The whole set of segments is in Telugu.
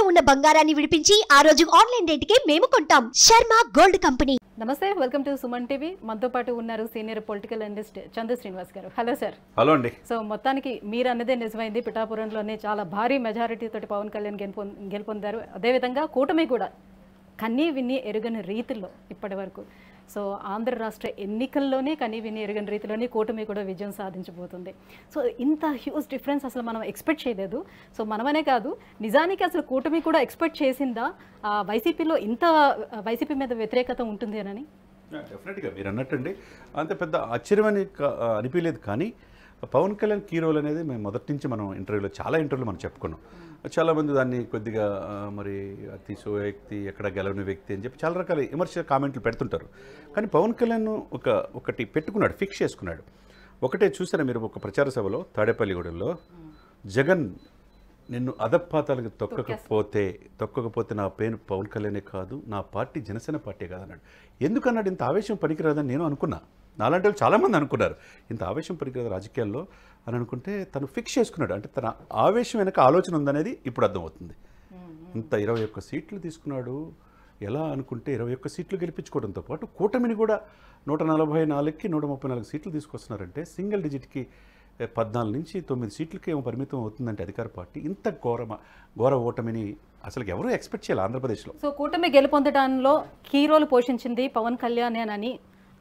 ఉన్న బంగారాన్ని విడిపించి ఆ రోజు ఆన్లైన్ రేటుకే మేము కొంటాం. Sharma gold company. నమస్తే, వెల్కమ్ టు సుమన్ టీవీ. మనతో పాటు ఉన్నారు senior political analyst Chandu Srinivas గారు. Hello sir. హలో అండి. సో మొత్తానికి మీరు అన్నదే నిజమైంది. పిఠాపురంలోనే చాలా భారీ మెజారిటీ తోటి పవన్ కళ్యాణ్ గెలుపొందారు. అదేవిధంగా కూటమి కూడా కన్నీ విని ఎరుగని రీతిలో ఇప్పటి వరకు, సో ఆంధ్ర రాష్ట్ర ఎన్నికల్లోనే కనీ విని ఎరుగని రీతిలోనే కూటమి కూడా విజయం సాధించబోతుంది. సో ఇంత హ్యూజ్ డిఫరెన్స్ అసలు మనం ఎక్స్పెక్ట్ చేయలేదు. సో మనమనే కాదు, నిజానికి అసలు కూటమి కూడా ఎక్స్పెక్ట్ చేసిందా వైసీపీలో ఇంత వైసీపీ మీద వ్యతిరేకత ఉంటుంది అని? డెఫినెట్గా మీరు అన్నట్టండి, అంత పెద్ద ఆశ్చర్యమని అనిపించలేదు. కానీ పవన్ కళ్యాణ్ కీ రోల్ అనేది మేము మొదటి నుంచి మనం ఇంటర్వ్యూలో చాలా ఇంటర్వ్యూలో మనం చెప్పుకున్నాం. చాలామంది దాన్ని కొద్దిగా మరి అతి వ్యక్తి, ఎక్కడ గెలవని వ్యక్తి అని చెప్పి చాలా రకాల విమర్శ కామెంట్లు పెడుతుంటారు. కానీ పవన్ కళ్యాణ్ ఒకటి పెట్టుకున్నాడు, ఫిక్స్ చేసుకున్నాడు. ఒకటే చూసారా మీరు, ఒక ప్రచార సభలో తాడేపల్లిగూడెంలో జగన్ నిన్ను అధపాతాలకు తొక్కకపోతే నా పేరు పవన్ కళ్యాణే కాదు, నా పార్టీ జనసేన పార్టీ కాదన్నాడు. ఎందుకన్నాడు? ఇంత ఆవేశం పనికిరాదని నేను అనుకున్నా. నాలాంటి వాళ్ళు చాలామంది అనుకున్నారు, ఇంత ఆవేశం పనికిరాదు రాజకీయాల్లో అని అనుకుంటే తను ఫిక్స్ చేసుకున్నాడు. అంటే తన ఆవేశం వెనక ఆలోచన ఉందనేది ఇప్పుడు అర్థమవుతుంది. ఇంత 21 సీట్లు తీసుకున్నాడు. ఎలా అనుకుంటే 21 సీట్లు గెలిపించుకోవడంతో పాటు కూటమిని కూడా 144కి 134 సీట్లు తీసుకొస్తున్నారంటే సింగిల్ డిజిట్కి 14 నుంచి 9 సీట్లకి ఏమో పరిమితం అవుతుందంటే అధికార పార్టీ ఇంత ఘోర ఓటమిని అసలు ఎవరూ ఎక్స్పెక్ట్ చేయాలి ఆంధ్రప్రదేశ్లో. సో కూటమి గెలుపొందడంలో కీ రోల్ పోషించింది పవన్ కళ్యాణ్ అని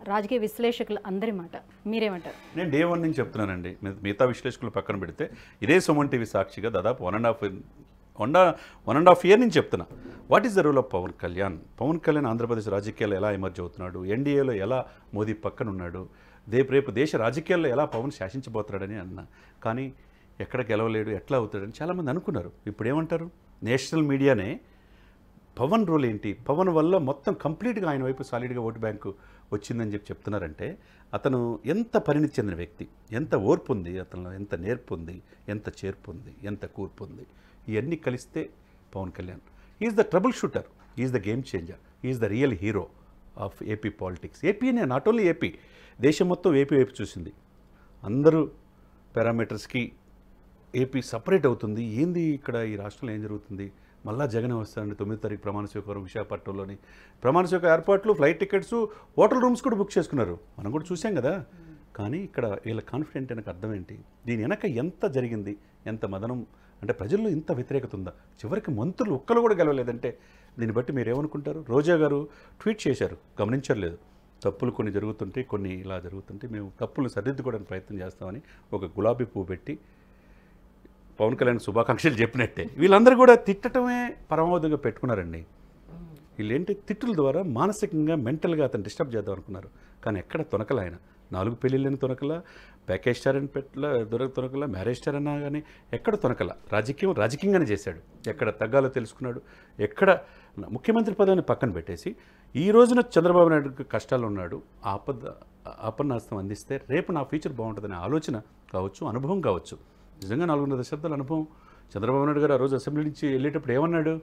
రాజకీయ విశ్లేషకులు అందరి మాట. మీరేమంటారు? నేను డే 1 నుంచి చెప్తున్నానండి. మిగతా విశ్లేషకులు పక్కన పెడితే ఇదే సుమన్ టీవీ సాక్షిగా దాదాపు 1.5 ఇయర్ నుంచి చెప్తున్నా, what is the role of Pawan Kalyan. Pawan Kalyan Andhra Pradesh రాజకీయాల్లో ఎలా ఎమర్జ్ అవుతున్నాడు, ఎన్డీఏలో ఎలా మోదీ పక్కన ఉన్నాడు, రేపు దేశ రాజకీయాల్లో ఎలా పవన్ శాసించబోతున్నాడని అన్నా. కానీ ఎక్కడ గెలవలేడు, ఎట్లా అవుతాడని చాలామంది అనుకున్నారు. ఇప్పుడు ఏమంటారు? నేషనల్ మీడియానే పవన్ రోల్ ఏంటి, పవన్ వల్ల మొత్తం కంప్లీట్గా ఆయన వైపు సాలిడ్గా ఓటు బ్యాంకు వచ్చిందని చెప్తున్నారంటే అతను ఎంత పరిణితి చెందిన వ్యక్తి, ఎంత ఓర్పు ఉంది అతనిలో, ఎంత నేర్పు ఉంది, ఎంత చేర్పు ఉంది, ఎంత కూర్పు ఉంది. ఇవన్నీ కలిస్తే Pawan Kalyan is the troubleshooter, is the game changer, is the real hero of AP politics. ఏపీనే, నాట్ ఓన్లీ ఏపీ, దేశం మొత్తం ఏపీ వైపు చూసింది. అందరూ పారామీటర్స్కి ఏపీ సపరేట్ అవుతుంది. ఏంది ఇక్కడ ఈ రాష్ట్రంలో ఏం జరుగుతుంది, మళ్ళా జగన్ వస్తారండి 9వ తారీఖు ప్రమాణ స్వీకారం విశాఖపట్నంలోని. ప్రమాణ స్వీకారం ఎయిర్పోర్ట్లు, ఫ్లైట్ టికెట్స్, హోటల్ రూమ్స్ కూడా బుక్ చేసుకున్నారు. మనం కూడా చూసాం కదా. కానీ ఇక్కడ వీళ్ళ కాన్ఫిడెంట్ వెనక అర్థం ఏంటి, దీని వెనక ఎంత జరిగింది, ఎంత మదనం, అంటే ప్రజల్లో ఇంత వ్యతిరేకత ఉందా. చివరికి మంత్రులు ఒక్కరు కూడా గెలవలేదంటే దీన్ని బట్టి మీరు ఏమనుకుంటారు? రోజా గారు ట్వీట్ చేశారు, గమనించలేదు. తప్పులు కొన్ని జరుగుతుంటే, కొన్ని ఇలా జరుగుతుంటే మేము తప్పులు సరిదిద్దుకోవడానికి ప్రయత్నం చేస్తామని ఒక గులాబీ పువ్వు పెట్టి పవన్ కళ్యాణ్ శుభాకాంక్షలు చెప్పినట్టే వీళ్ళందరూ కూడా తిట్టడమే పరమావధిగా పెట్టుకున్నారండి. వీళ్ళేంటి, తిట్టుల ద్వారా మానసికంగా మెంటల్గా అతను డిస్టర్బ్ చేద్దాం అనుకున్నారు. కానీ ఎక్కడ తొనకల ఆయన. 4 పెళ్ళిళ్ళని తొనకల, ప్యాకేజ్ స్టార్ అని తొనకల, మ్యారేజ్ స్టార్ అన్నా కానీ ఎక్కడ తొనకల. రాజకీయంగానే చేశాడు. ఎక్కడ తగ్గాలో తెలుసుకున్నాడు. ఎక్కడ ముఖ్యమంత్రి పదవిని పక్కన పెట్టేసి ఈ రోజున చంద్రబాబు నాయుడుకి కష్టాలు ఉన్నాడు, ఆపన్నాస్తం అందిస్తే రేపు నా ఫ్యూచర్ బాగుంటుందనే ఆలోచన కావచ్చు, అనుభవం కావచ్చు. నిజంగా 4.5 దశాబ్దాల అనుభవం. చంద్రబాబు నాయుడు గారు ఆ రోజు అసెంబ్లీ నుంచి వెళ్ళేటప్పుడు ఏమన్నాడు?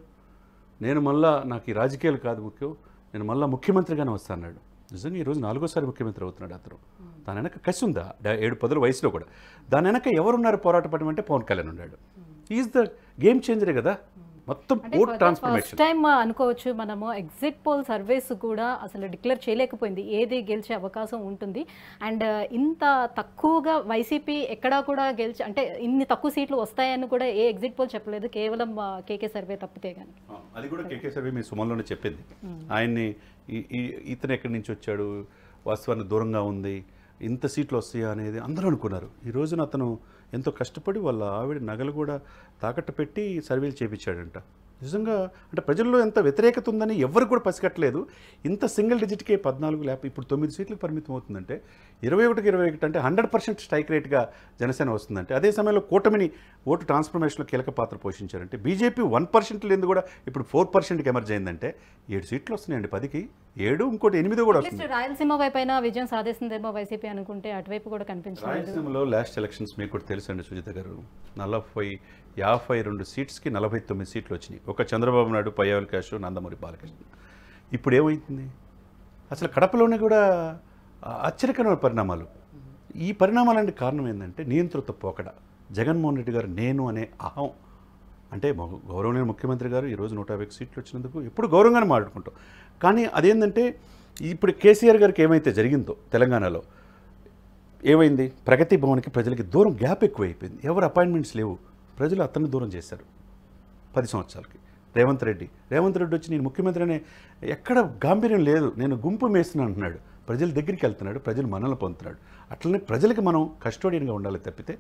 నేను మళ్ళా, నాకు ఈ రాజకీయాలు కాదు ముఖ్యం, నేను మళ్ళీ ముఖ్యమంత్రిగానే వస్తాను అన్నాడు. నిజంగా ఈరోజు 4వ ముఖ్యమంత్రి అవుతున్నాడు అతను. దాని వెనక కసి ఉందా? 7-10 వయసులో కూడా. దాని వెనక ఎవరున్నారు పోరాట పడడం అంటే పవన్ కళ్యాణ్ ఉన్నాడు. ఈజ్ ద గేమ్ చేంజరే కదా. మొత్తం ఓట్ ట్రాన్స్ఫర్మేషన్. ఫస్ట్ టైం అనుకోవచ్చు మనము. ఎగ్జిట్ పోల్ సర్వేస్ కూడా అసలు డిక్లేర్ చేయలేకపోయింది ఏది గెలిచే అవకాశం ఉంటుంది. అండ్ ఇంత తక్కువగా వైసీపీ ఎక్కడా కూడా అంటే ఇన్ని తక్కువ సీట్లు వస్తాయని కూడా ఏ ఎగ్జిట్ పోల్ చెప్పలేదు, కేవలం కేకే సర్వే తప్పితే కానీ. అది కూడా కేకే సర్వే మీ సుమన్లోనే చెప్పింది. ఆయన్ని ఇతను ఎక్కడి నుంచి వచ్చాడు, వాస్తవానికి దూరంగా ఉంది, ఇంత సీట్లు వస్తాయా అనేది అందరూ అనుకున్నారు. ఈ రోజున అతను ఎంతో కష్టపడి వాళ్ళ ఆవిడ నగలు కూడా తాకట్టు పెట్టి సర్వేలు చేయించాడంట. నిజంగా అంటే ప్రజల్లో ఎంత వ్యతిరేకత ఉందని ఎవరు కూడా పసిగట్టలేదు. ఇంత సింగిల్ డిజిట్కే 14 లేకపోతే ఇప్పుడు 9 సీట్లకు పరిమితం అవుతుందంటే 21 అంటే 100% స్ట్రైక్ రేట్గా జనసేన వస్తుందంటే, అదే సమయంలో కూటమిని ఓటు ట్రాన్స్ఫర్మేషన్లో కీలక పాత్ర పోషించారంటే, బీజేపీ 1% లేని కూడా ఇప్పుడు 4%కి ఎమర్జ్ అయిందంటే 7 సీట్లు వస్తున్నాయండి. 10కి 7, ఇంకోటి 8 కూడా వస్తుంది. రాయలసీమ వైపైనా విజయం సాధిస్తుందేమో వైసీపీ అనుకుంటే అటువైపు కూడా కనిపించింది. రాయలసీమలో లాస్ట్ ఎలక్షన్స్ మీకు కూడా తెలుసండి సుజిత గారు, 52 సీట్స్కి 49 సీట్లు వచ్చినాయి. ఒక చంద్రబాబు నాయుడు, పయ్యావుల కేశవ్, నందమూరి బాలకృష్ణ. ఇప్పుడు ఏమైంది అసలు కడపలోనే కూడా ఆశ్చర్యకరమైన పరిణామాలు. ఈ పరిణామాలంటే కారణం ఏంటంటే నియంత్రిత పోకడ. జగన్మోహన్ రెడ్డి గారు నేను అనే అహం అంటే గౌరవనీయ ముఖ్యమంత్రి గారు ఈరోజు 150 సీట్లు వచ్చినందుకు ఎప్పుడు గౌరవంగానే మాట్లాడుకుంటాం. కానీ అదేంటంటే ఇప్పుడు కేసీఆర్ గారికి ఏమైతే జరిగిందో తెలంగాణలో ఏమైంది, ప్రగతి భవన్కి ప్రజలకి దూరం గ్యాప్ ఎక్కువైపోయింది. ఎవరు అపాయింట్మెంట్స్ లేవు, ప్రజలు అతన్ని దూరం చేశారు 10 సంవత్సరాలకి. రేవంత్ రెడ్డి వచ్చి నేను ముఖ్యమంత్రి అనే ఎక్కడ గాంభీర్యం లేదు, నేను గుంపు మేస్తున్నాను అంటున్నాడు. ప్రజల దగ్గరికి వెళ్తున్నాడు, ప్రజలు మనల్ని పొందుతున్నాడు. అట్లనే ప్రజలకి మనం కస్టోడియన్గా ఉండాలి తప్పితే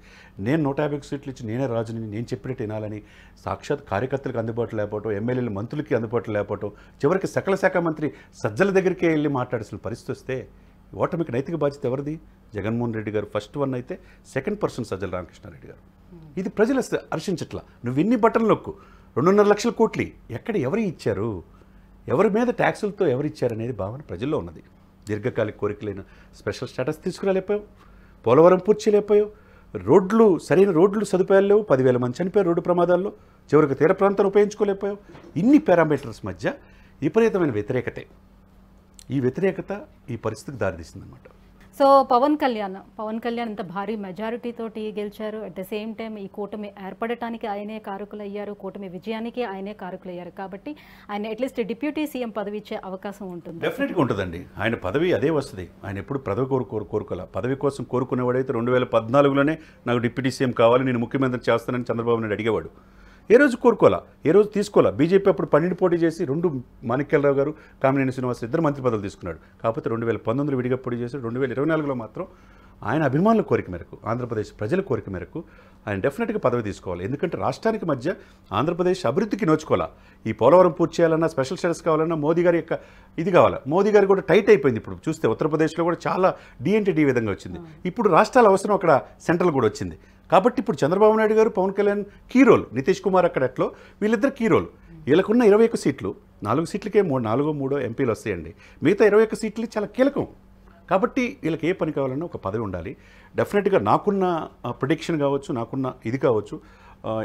నేను 150 సీట్లు ఇచ్చి నేనే రాజుని, నేను చెప్పినట్టు వినాలని సాక్షాత్ కార్యకర్తలకు అందుబాటులో లేకపోవటం, ఎమ్మెల్యేలు మంత్రులకి అందుబాటులో లేకపోవటం, చివరికి సకల శాఖ మంత్రి సజ్జల దగ్గరికే వెళ్ళి మాట్లాడాల్సిన పరిస్థితి వస్తే ఓటమికి నైతిక బాధ్యత ఎవరిది? జగన్మోహన్ రెడ్డి గారు ఫస్ట్ వన్ అయితే, సెకండ్ పర్సన్ సజ్జల రామకృష్ణారెడ్డి గారు. ఇది ప్రజలు హర్షించట్లా. నువ్వు ఇన్ని బట్టలు నొక్కు, 2.5 లక్షల కోట్లు ఎక్కడ ఎవరు ఇచ్చారు, ఎవరి మీద ట్యాక్సులతో ఎవరు ఇచ్చారనేది భావన ప్రజల్లో ఉన్నది. దీర్ఘకాలిక కోరికలైన స్పెషల్ స్టేటస్ తీసుకురాలేకపోయావు, పోలవరం పూర్తి చేయలేకపోయావు, రోడ్లు సరైన రోడ్లు సదుపాయాలు లేవు, 10,000 మంది చనిపోయారు రోడ్డు ప్రమాదాల్లో, చివరికి తీర ప్రాంతాన్ని ఉపయోగించుకోలేకపోయావు. ఇన్ని పారామీటర్స్ మధ్య విపరీతమైన వ్యతిరేకతే. ఈ వ్యతిరేకత ఈ పరిస్థితికి దారితీస్తుందన్నమాట. సో పవన్ కళ్యాణ్ ఇంత భారీ మెజారిటీ తోటి గెలిచారు. అట్ ద సేమ్ టైం ఈ కూటమి ఏర్పడటానికి ఆయనే కారకులయ్యారు, కూటమి విజయానికి ఆయనే కారకులయ్యారు. కాబట్టి ఆయన అట్లీస్ట్ డిప్యూటీ సీఎం పదవి ఇచ్చే అవకాశం ఉంటుంది. డెఫినెట్గా ఉంటుందండి. ఆయన పదవి అదే వస్తుంది. ఆయన ఎప్పుడు పదవి కోరుకోలే. పదవి కోసం కోరుకునేవాడైతే 2014లోనే నాకు డిప్యూటీ సీఎం కావాలి, నేను ముఖ్యమంత్రి చేస్తానని చంద్రబాబు నాయుడు అడిగేవాడు. ఏ రోజు కోరుకోవాలా, ఏ రోజు తీసుకోవాలా. బీజేపీ అప్పుడు 12 పోటీ చేసి 2 మాణిక్యాలరావు గారు, కామినేని శ్రీనివాస్ ఇద్దరు మంత్రి పదవులు తీసుకున్నాడు. కాకపోతే 2019 విడిగా పోటీ చేసి 2024లో మాత్రం ఆయన అభిమానుల కోరిక మేరకు, ఆంధ్రప్రదేశ్ ప్రజల కోరిక మేరకు ఆయన డెఫినెట్గా పదవి తీసుకోవాలి. ఎందుకంటే రాష్ట్రానికి మధ్య ఆంధ్రప్రదేశ్ అభివృద్ధికి నోచుకోవాలా. ఈ పోలవరం పూర్తి చేయాలన్నా, స్పెషల్ స్టేటస్ కావాలన్నా మోదీ గారి యొక్క ఇది కావాలా. మోదీ గారు కూడా టైట్ అయిపోయింది. ఇప్పుడు చూస్తే ఉత్తరప్రదేశ్లో కూడా చాలా డి విధంగా వచ్చింది. ఇప్పుడు రాష్ట్రాల అవసరం అక్కడ సెంట్రల్ కూడా వచ్చింది. కాబట్టి ఇప్పుడు చంద్రబాబు నాయుడు గారు, పవన్ కళ్యాణ్ కీ రోల్, నితీష్ కుమార్ అక్కడ ఎట్లో వీళ్ళిద్దరు కీ రోల్. వీళ్ళకున్న 21 సీట్లు, 4 సీట్లకే 3 ఎంపీలు వస్తాయండి. మిగతా 21 సీట్లు చాలా కీలకం. కాబట్టి వీళ్ళకి ఏ పని కావాలన్నా ఒక పదవి ఉండాలి. డెఫినెట్గా నాకున్న ప్రిడిక్షన్ కావచ్చు, నాకున్న ఇది కావచ్చు,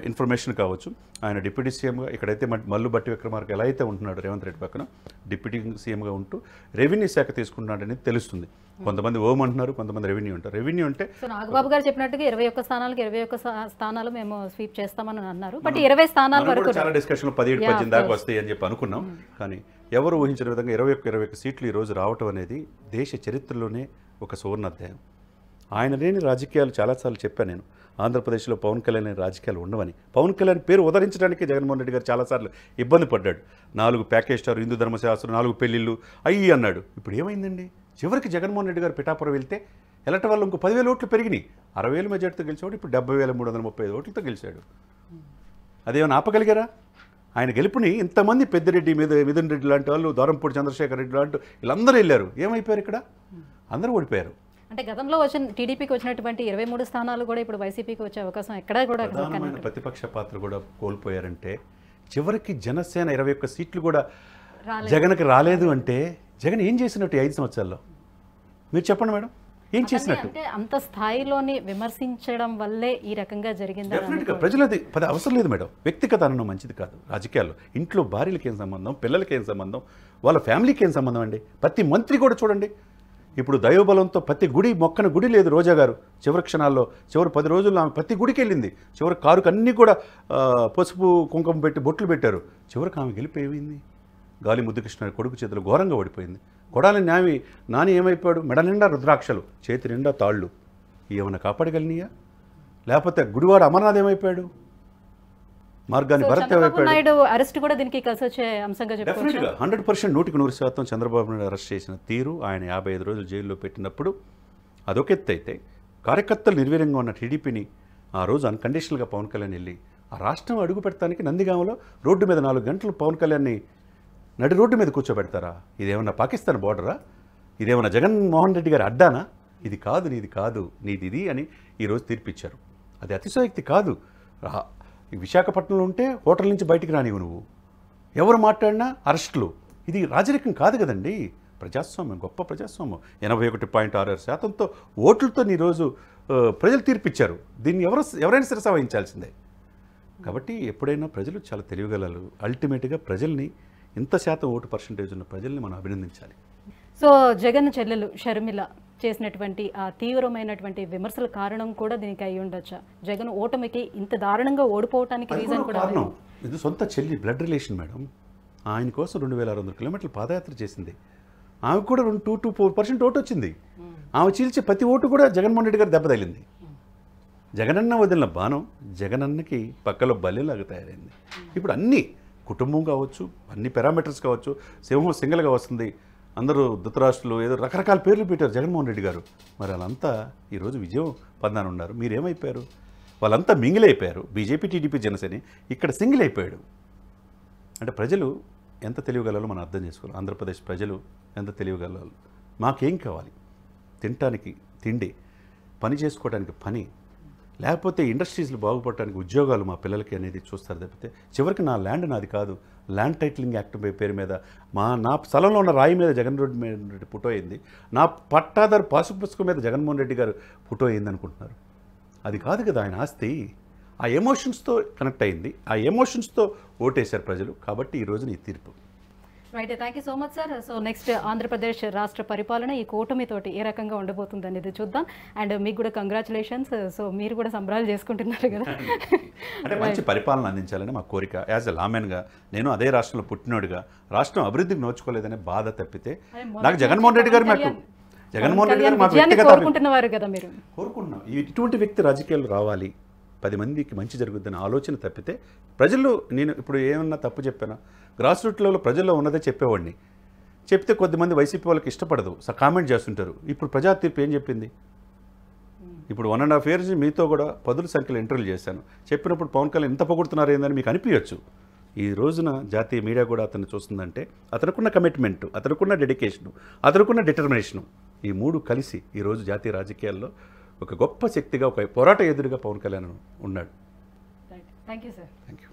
ఇన్ఫర్మేషన్ కావచ్చు, ఆయన డిప్యూటీ సీఎంగా ఇక్కడైతే మల్లు బట్టి విక్రమార్క ఎలా అయితే ఉంటున్నాడు రేవంత్ రెడ్డి పక్కన డిప్యూటీ సీఎంగా ఉంటూ రెవెన్యూ శాఖ తీసుకుంటున్నాడని తెలుస్తుంది. కొంతమంది ఓం అంటున్నారు, కొంతమంది రెవెన్యూ అంటారు. రెవెన్యూ అంటే నాగబాబు గారు చెప్పినట్టుగా 21 స్థానాలకు 21 స్థానాలు మేము స్వీప్ చేస్తామని అన్నారు. బట్ 20 స్థానాల వరకు చాలా డిస్కషన్లో 17-18 దాకా వస్తాయి అని చెప్పి అనుకున్నాం. కానీ ఎవరు ఊహించిన విధంగా 21 సీట్లు ఈరోజు రావటం అనేది దేశ చరిత్రలోనే ఒక సువర్ణాధ్యాయం. ఆయన లేని రాజకీయాలు చాలాసార్లు చెప్పాను నేను. ఆంధ్రప్రదేశ్లో పవన్ కళ్యాణ్ లేని రాజకీయాలు ఉండవని. పవన్ కళ్యాణ్ పేరు ఉదరించడానికి జగన్మోహన్ రెడ్డి గారు చాలాసార్లు ఇబ్బంది పడ్డాడు. 4 ప్యాకేజ్ స్టార్, హిందూ ధర్మశాస్త్రం, 4 పెళ్లిళ్ళు అయ్యి అన్నాడు. ఇప్పుడు ఏమైందండి? చివరికి జగన్మోహన్ రెడ్డి గారు పిఠాపురం వెళ్తే ఎలట వల్ల ఇంకో 10,000 ఓట్లు పెరిగినాయి. 60,000 మెజార్టీతో గెలిచాడు. ఇప్పుడు 70,335 ఓట్లతో గెలిచాడు. అదేమైనా ఆపగలిగారా? ఆయన గెలుపుని ఇంతమంది పెద్దిరెడ్డి, మిథున్ రెడ్డి లాంటి వాళ్ళు, దూరంపూడి చంద్రశేఖర్ రెడ్డి లాంటి వీళ్ళందరూ వెళ్ళారు. ఏమైపోయారు? ఇక్కడ అందరూ ఓడిపోయారు. అంటే గతంలో టీడీపీకి వచ్చినటువంటి 23 స్థానాలు కూడా ఇప్పుడు వైసీపీకి వచ్చే అవకాశం ఎక్కడా కూడా ప్రతిపక్ష పాత్ర కూడా కోల్పోయారంటే, చివరికి జనసేన 21 సీట్లు కూడా జగన్కి రాలేదు అంటే జగన్ ఏం చేసినట్టు 5 సంవత్సరాల్లో? మీరు చెప్పండి మేడం, ఏం చేసినట్టు? అంటే అంత స్థాయిలోని విమర్శించడం వల్లే ఈ రకంగా జరిగింది. డెఫినెట్గా ప్రజలది అవసరం లేదు మేడం. వ్యక్తిగత అనడం మంచిది కాదు రాజకీయాల్లో. ఇంట్లో భార్యలకి ఏం సంబంధం, పిల్లలకి ఏం సంబంధం, వాళ్ళ ఫ్యామిలీకి ఏం సంబంధం అండి? ప్రతి మంత్రి కూడా చూడండి, ఇప్పుడు దైవబలంతో ప్రతి గుడి మొక్కన గుడి లేదు. రోజా గారు చివరి క్షణాల్లో, చివరి 10 రోజుల్లో ఆమె ప్రతి గుడికి వెళ్ళింది. చివరి కారుకు అన్నీ కూడా పసుపు కుంకుమ పెట్టి బొట్లు పెట్టారు. చివరికి ఆమె గెలిపోయింది. గాలి ముద్దుకృష్ణ కొడుకు చేతులు ఘోరంగా ఓడిపోయింది. కొడాలి నాని ఏమైపోయాడు? మెడ నిండా రుద్రాక్షలు, చేతి నిండా తాళ్ళు. ఏమైనా కాపాడగలిగినాయా? లేకపోతే గుడివాడ అమర్నాథ్ ఏమైపోయాడు? మార్గాన్ని భరత్ నాయుడు అరెస్ట్ కూడా దీనికి కలిసి వచ్చే అంశంగా చెప్పవచ్చు. డెఫినెట్గా 100% 100% చంద్రబాబు నాయుడు అరెస్ట్ చేసిన తీరు, ఆయన 55 రోజులు జైల్లో పెట్టినప్పుడు అదొక ఎత్తు అయితే, కార్యకర్తలు నిర్వీర్యంగా ఉన్న టీడీపీని ఆ రోజు అన్కండిషనల్గా పవన్ కళ్యాణ్ వెళ్ళి ఆ రాష్ట్రం అడుగు పెడతానికి నందిగామలో రోడ్డు మీద 4 గంటలు పవన్ కళ్యాణ్ని నడి రోడ్డు మీద కూర్చోబెడతారా? ఇదేమన్నా పాకిస్తాన్ బోర్డరా? ఇదేమన్నా జగన్మోహన్ రెడ్డి గారి అడ్డానా? ఇది కాదు, నీది కాదు, నీది ఇది అని ఈరోజు తీర్పిచ్చారు. అది అతిశయోక్తి కాదు. విశాఖపట్నంలో ఉంటే హోటల్ నుంచి బయటికి రానివ్వు నువ్వు. ఎవరు మాట్లాడినా అరెస్టులు. ఇది రాజరికం కాదు కదండి. ప్రజాస్వామ్యం, గొప్ప ప్రజాస్వామ్యం. 81.66% ఓట్లతో ఈరోజు ప్రజలు తీర్పిచ్చారు. దీన్ని ఎవరైనా శిరస వహించాల్సిందే. కాబట్టి ఎప్పుడైనా ప్రజలు చాలా తెలివిగలరు. అల్టిమేట్గా ప్రజల్ని, ఇంత శాతం ఓటు పర్సంటేజ్ ఉన్న ప్రజల్ని మనం అభినందించాలి. సో జగన్ చెల్లెలు షర్మిల చేసినటువంటి ఆ తీవ్రమైనటువంటి విమర్శల కారణం కూడా దీనికి అయి ఉండొచ్చా? జగన్ ఓటమికి ఇంత దారుణంగా ఓడిపోవటానికి రీజన్ కూడా కారణం ఇది సొంత చెల్లి బ్లడ్ రిలేషన్ మేడం. ఆయన కోసం 2600 కిలోమీటర్లు పాదయాత్ర చేసింది. ఆమె కూడా 2-4% ఓటు వచ్చింది. ఆమె చీల్చే ప్రతి ఓటు కూడా జగన్మోహన్ రెడ్డి గారు దెబ్బతగిలింది. జగనన్న వదిలిన బాణం జగనన్నకి పక్కలో బలిలాగా తయారైంది. ఇప్పుడు అన్నీ కుటుంబం కావచ్చు, అన్ని పారామీటర్స్ కావచ్చు, సింహం సింగల్గా వస్తుంది, అందరూ ధృతరాష్ట్రులు ఏదో రకరకాల పేర్లు పెట్టారు జగన్మోహన్ రెడ్డి గారు. మరి వాళ్ళంతా ఈరోజు విజయం పొందాను ఉన్నారు. మీరేమైపోయారు? వాళ్ళంతా మింగిల్ అయిపోయారు. బీజేపీ, టీడీపీ, జనసేన ఇక్కడ సింగిల్ అయిపోయాడు. అంటే ప్రజలు ఎంత తెలియగలరో మనం అర్థం చేసుకోవాలి. ఆంధ్రప్రదేశ్ ప్రజలు ఎంత తెలియగలరు. మాకేం కావాలి? తినటానికి తిండి, పని చేసుకోవడానికి పని, లేకపోతే ఇండస్ట్రీస్లు బాగుపడటానికి ఉద్యోగాలు మా పిల్లలకి అనేది చూస్తారు తప్పితే చివరికి నా ల్యాండ్ నాది కాదు, ల్యాండ్ టైటిలింగ్ యాక్ట్ పేరు మీద నా స్థలంలో ఉన్న రాయి మీద జగన్మోహన్ రెడ్డి ఫోటో అయింది, నా పట్టాదారు పాసు పుస్తకం మీద జగన్మోహన్ రెడ్డి గారు ఫోటో అయింది అనుకుంటున్నారు. అది కాదు కదా ఆయన ఆస్తి. ఆ ఎమోషన్స్తో కనెక్ట్ అయింది, ఆ ఎమోషన్స్తో ఓటేశారు ప్రజలు. కాబట్టి ఈరోజు నీ తీర్పు. Right, thank you so much sir. So next Andhra Pradesh రాష్ట్ర పరిపాలన ఈ కూటమితోటి ఏ రకంగా ఉండబోతుంది అనేది చూద్దాం. అండ్ మీకు కూడా కంగ్రాచులేషన్స్. సో మీరు కూడా సంబరాలు చేసుకుంటున్నారు కదా. అంటే మంచి పరిపాలన అందించాలని మా కోరిక. యాజ్ ఎ లామెన్గా నేను అదే రాష్ట్రంలో పుట్టినోడుగా రాష్ట్రం అభివృద్ధికి నోచుకోలేదనే బాధ తప్పితే నాకు జగన్మోహన్ రెడ్డి గారు మాకు కోరుకుంటున్నవారు కదా మీరు. కోరుకుంటున్నాం ఇటువంటి వ్యక్తి రాజకీయాలు రావాలి, 10 మందికి మంచి జరుగుతుందన్న ఆలోచన తప్పితే ప్రజల్లో నేను ఇప్పుడు ఏమన్నా తప్పు చెప్పానా? గ్రాస్ రూట్ లెవెల్లో ప్రజల్లో ఉన్నదే చెప్పేవాడిని. చెప్తే కొద్దిమంది వైసీపీ వాళ్ళకి ఇష్టపడదు, కామెంట్ చేస్తుంటారు. ఇప్పుడు ప్రజా తీర్పు ఏం చెప్పింది? ఇప్పుడు 1.5 years మీతో కూడా పదుల సంఖ్యలో ఇంటర్వ్యూలు చేశాను. చెప్పినప్పుడు పవన్ కళ్యాణ్ ఎంత పొగుడుతున్నారు ఏందని మీకు అనిపించచ్చు. ఈ రోజున జాతీయ మీడియా కూడా అతను చూస్తుందంటే అతనుకున్న కమిట్మెంటు, అతనుకున్న డెడికేషను, అతనుకున్న డిటర్మినేషను, ఈ 3 కలిసి ఈరోజు జాతీయ రాజకీయాల్లో ఒక గొప్ప శక్తిగా, ఒక పోరాట ఎదురుగా పవన్ కళ్యాణ్ ఉన్నాడు. Thank you sir. Thank you.